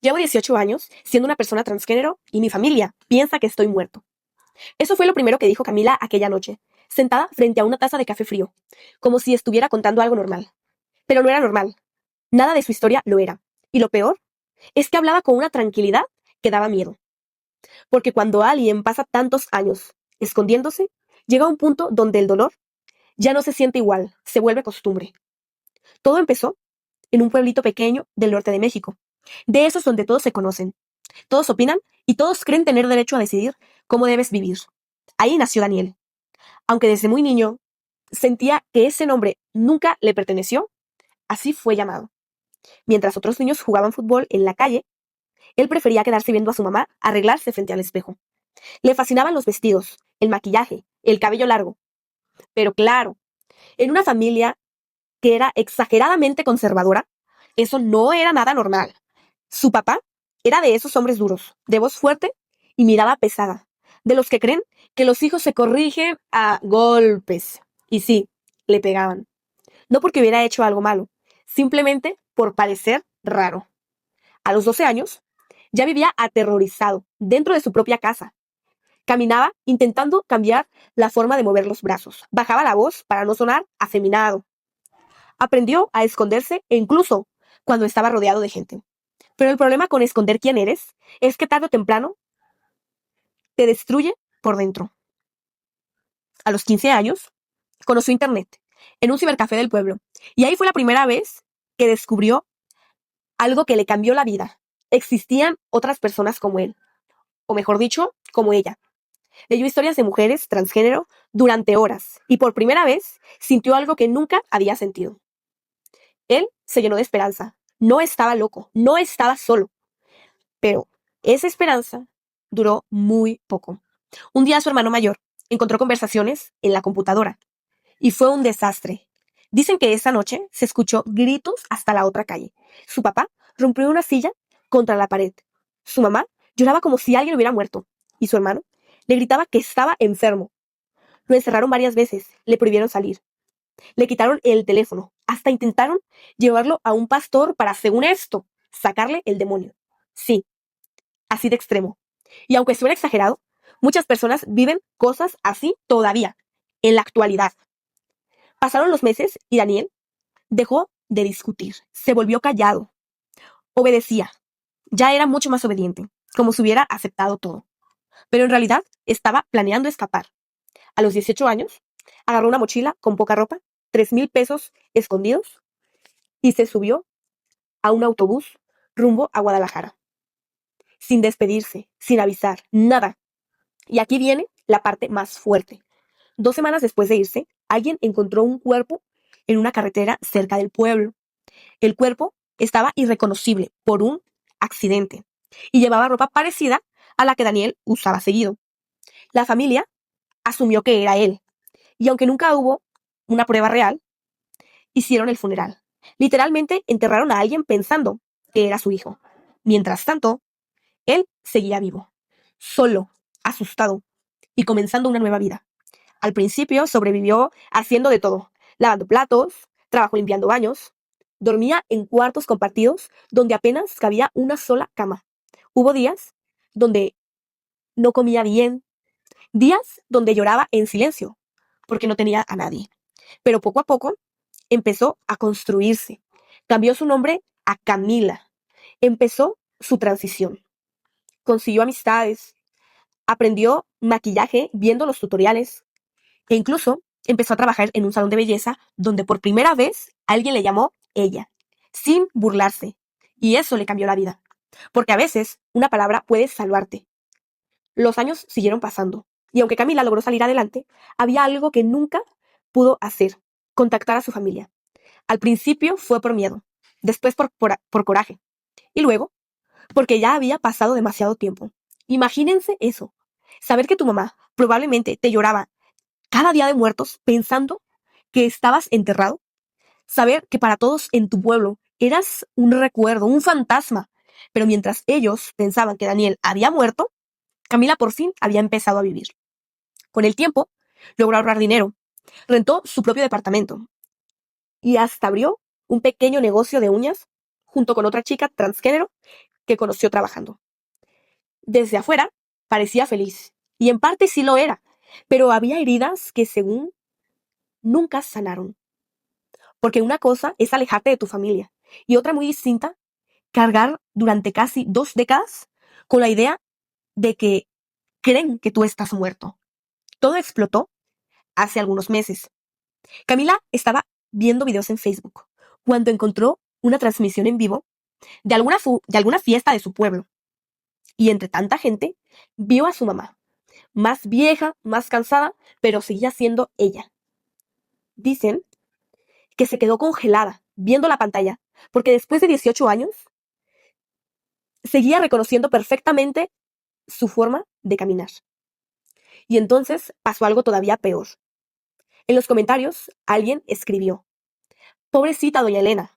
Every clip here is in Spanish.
Llevo 18 años siendo una persona transgénero y mi familia piensa que estoy muerto. Eso fue lo primero que dijo Camila aquella noche, sentada frente a una taza de café frío, como si estuviera contando algo normal. Pero no era normal. Nada de su historia lo era. Y lo peor es que hablaba con una tranquilidad que daba miedo. Porque cuando alguien pasa tantos años escondiéndose, llega a un punto donde el dolor ya no se siente igual, se vuelve costumbre. Todo empezó en un pueblito pequeño del norte de México, de esos donde todos se conocen, todos opinan y todos creen tener derecho a decidir cómo debes vivir. Ahí nació Daniel. Aunque desde muy niño sentía que ese nombre nunca le perteneció, así fue llamado. Mientras otros niños jugaban fútbol en la calle, él prefería quedarse viendo a su mamá arreglarse frente al espejo. Le fascinaban los vestidos, el maquillaje, el cabello largo. Pero claro, en una familia que era exageradamente conservadora, eso no era nada normal. Su papá era de esos hombres duros, de voz fuerte y mirada pesada, de los que creen que los hijos se corrigen a golpes. Y sí, le pegaban. No porque hubiera hecho algo malo, simplemente por parecer raro. A los 12 años, ya vivía aterrorizado dentro de su propia casa. Caminaba intentando cambiar la forma de mover los brazos. Bajaba la voz para no sonar afeminado. Aprendió a esconderse incluso cuando estaba rodeado de gente. Pero el problema con esconder quién eres es que tarde o temprano te destruye por dentro. A los 15 años, conoció Internet en un cibercafé del pueblo. Y ahí fue la primera vez que descubrió algo que le cambió la vida. Existían otras personas como él, o mejor dicho, como ella. Leyó historias de mujeres transgénero durante horas y por primera vez sintió algo que nunca había sentido. Él se llenó de esperanza. No estaba loco, no estaba solo. Pero esa esperanza duró muy poco. Un día su hermano mayor encontró conversaciones en la computadora y fue un desastre. Dicen que esa noche se escuchó gritos hasta la otra calle. Su papá rompió una silla contra la pared. Su mamá lloraba como si alguien hubiera muerto y su hermano le gritaba que estaba enfermo. Lo encerraron varias veces, le prohibieron salir, le quitaron el teléfono, hasta intentaron llevarlo a un pastor para, según esto, sacarle el demonio. Sí, así de extremo. Y aunque suene exagerado, muchas personas viven cosas así todavía, en la actualidad. Pasaron los meses y Daniel dejó de discutir, se volvió callado, obedecía, ya era mucho más obediente, como si hubiera aceptado todo. Pero en realidad estaba planeando escapar. A los 18 años, agarró una mochila con poca ropa, 3,000 pesos escondidos, y se subió a un autobús rumbo a Guadalajara, sin despedirse, sin avisar, nada. Y aquí viene la parte más fuerte. 2 semanas después de irse, alguien encontró un cuerpo en una carretera cerca del pueblo. El cuerpo estaba irreconocible por un accidente y llevaba ropa parecida a la que Daniel usaba seguido. La familia asumió que era él, y aunque nunca hubo una prueba real, hicieron el funeral. Literalmente enterraron a alguien pensando que era su hijo. Mientras tanto, él seguía vivo, solo, asustado y comenzando una nueva vida. Al principio sobrevivió haciendo de todo, lavando platos, trabajó limpiando baños, dormía en cuartos compartidos donde apenas cabía una sola cama. Hubo días donde no comía bien, días donde lloraba en silencio, porque no tenía a nadie. Pero poco a poco empezó a construirse. Cambió su nombre a Camila. Empezó su transición. Consiguió amistades, aprendió maquillaje viendo los tutoriales e incluso empezó a trabajar en un salón de belleza donde por primera vez alguien le llamó ella, sin burlarse. Y eso le cambió la vida. Porque a veces una palabra puede salvarte. Los años siguieron pasando. Y aunque Camila logró salir adelante, había algo que nunca pudo hacer: contactar a su familia. Al principio fue por miedo, después por coraje. Y luego, porque ya había pasado demasiado tiempo. Imagínense eso. Saber que tu mamá probablemente te lloraba cada día de muertos pensando que estabas enterrado. Saber que para todos en tu pueblo eras un recuerdo, un fantasma. Pero mientras ellos pensaban que Daniel había muerto, Camila por fin había empezado a vivir. Con el tiempo, logró ahorrar dinero, rentó su propio departamento y hasta abrió un pequeño negocio de uñas junto con otra chica transgénero que conoció trabajando. Desde afuera parecía feliz, y en parte sí lo era, pero había heridas que según nunca sanaron. Porque una cosa es alejarte de tu familia, y otra muy distinta, cargar durante casi 2 décadas con la idea de que creen que tú estás muerto. Todo explotó hace algunos meses. Camila estaba viendo videos en Facebook cuando encontró una transmisión en vivo de alguna fiesta de su pueblo. Y entre tanta gente, vio a su mamá, más vieja, más cansada, pero seguía siendo ella. Dicen que se quedó congelada viendo la pantalla, porque después de 18 años, seguía reconociendo perfectamente su forma de caminar. Y entonces pasó algo todavía peor. En los comentarios, alguien escribió: pobrecita doña Elena,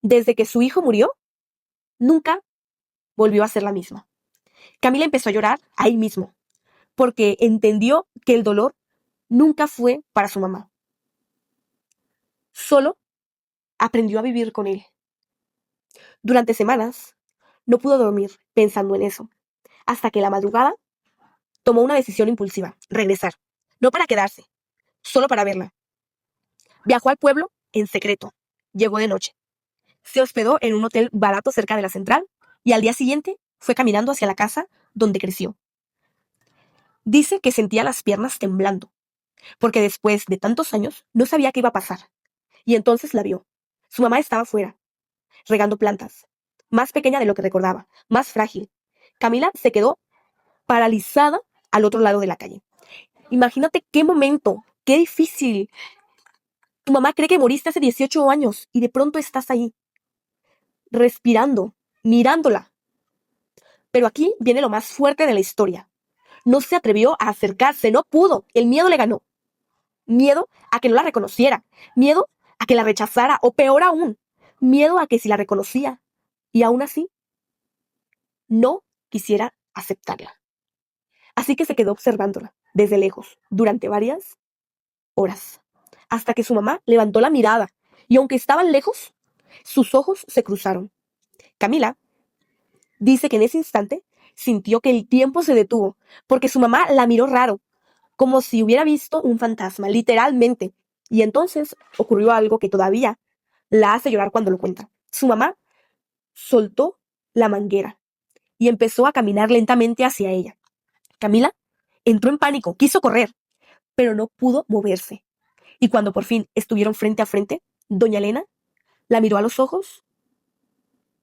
desde que su hijo murió, nunca volvió a ser la misma. Camila empezó a llorar ahí mismo, porque entendió que el dolor nunca fue para su mamá. Solo aprendió a vivir con él. Durante semanas, no pudo dormir pensando en eso, hasta que la madrugada tomó una decisión impulsiva: regresar. No para quedarse, solo para verla. Viajó al pueblo en secreto. Llegó de noche. Se hospedó en un hotel barato cerca de la central y al día siguiente fue caminando hacia la casa donde creció. Dice que sentía las piernas temblando, porque después de tantos años no sabía qué iba a pasar. Y entonces la vio. Su mamá estaba fuera, regando plantas, más pequeña de lo que recordaba, más frágil. Camila se quedó paralizada al otro lado de la calle. Imagínate qué momento, qué difícil. Tu mamá cree que moriste hace 18 años y de pronto estás ahí, respirando, mirándola. Pero aquí viene lo más fuerte de la historia. No se atrevió a acercarse, no pudo. El miedo le ganó. Miedo a que no la reconociera. Miedo a que la rechazara. O peor aún, miedo a que si la reconocía y aún así no quisiera aceptarla. Así que se quedó observándola desde lejos durante varias horas, hasta que su mamá levantó la mirada y aunque estaban lejos, sus ojos se cruzaron. Camila dice que en ese instante sintió que el tiempo se detuvo, porque su mamá la miró raro, como si hubiera visto un fantasma, literalmente. Y entonces ocurrió algo que todavía la hace llorar cuando lo cuenta. Su mamá soltó la manguera y empezó a caminar lentamente hacia ella. Camila entró en pánico, quiso correr, pero no pudo moverse. Y cuando por fin estuvieron frente a frente, doña Elena la miró a los ojos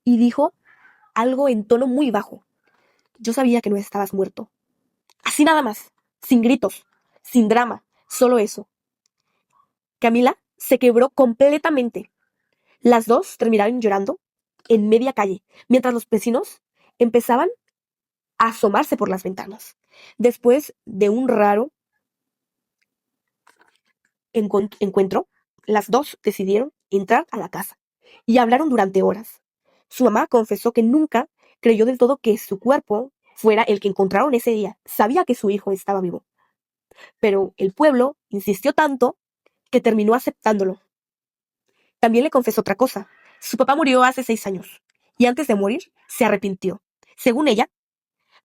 y dijo algo en tono muy bajo: yo sabía que no estabas muerto. Así nada más, sin gritos, sin drama, solo eso. Camila se quebró completamente. Las dos terminaron llorando en media calle, mientras los vecinos empezaban a asomarse por las ventanas. Después de un raro encuentro, las dos decidieron entrar a la casa y hablaron durante horas. Su mamá confesó que nunca creyó del todo que su cuerpo fuera el que encontraron ese día. Sabía que su hijo estaba vivo, pero el pueblo insistió tanto que terminó aceptándolo. También le confesó otra cosa: su papá murió hace 6 años y antes de morir se arrepintió. Según ella,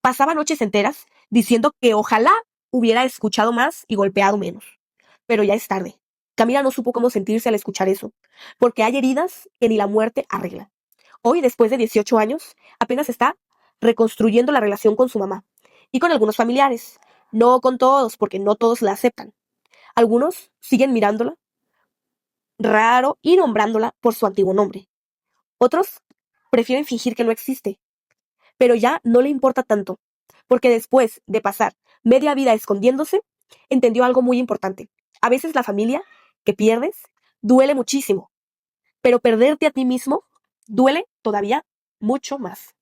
pasaba noches enteras diciendo que ojalá hubiera escuchado más y golpeado menos. Pero ya es tarde. Camila no supo cómo sentirse al escuchar eso, porque hay heridas que ni la muerte arregla. Hoy, después de 18 años, apenas está reconstruyendo la relación con su mamá y con algunos familiares. No con todos, porque no todos la aceptan. Algunos siguen mirándola raro y nombrándola por su antiguo nombre. Otros prefieren fingir que no existe, pero ya no le importa tanto, porque después de pasar media vida escondiéndose, entendió algo muy importante. A veces la familia que pierdes duele muchísimo, pero perderte a ti mismo duele todavía mucho más.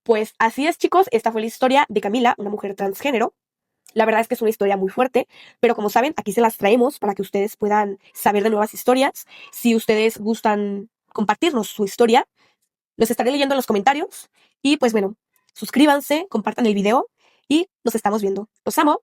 Pues así es, chicos, esta fue la historia de Camila, una mujer transgénero. La verdad es que es una historia muy fuerte, pero como saben, aquí se las traemos para que ustedes puedan saber de nuevas historias. Si ustedes gustan compartirnos su historia, los estaré leyendo en los comentarios. Y pues bueno, suscríbanse, compartan el video y nos estamos viendo. Los amo.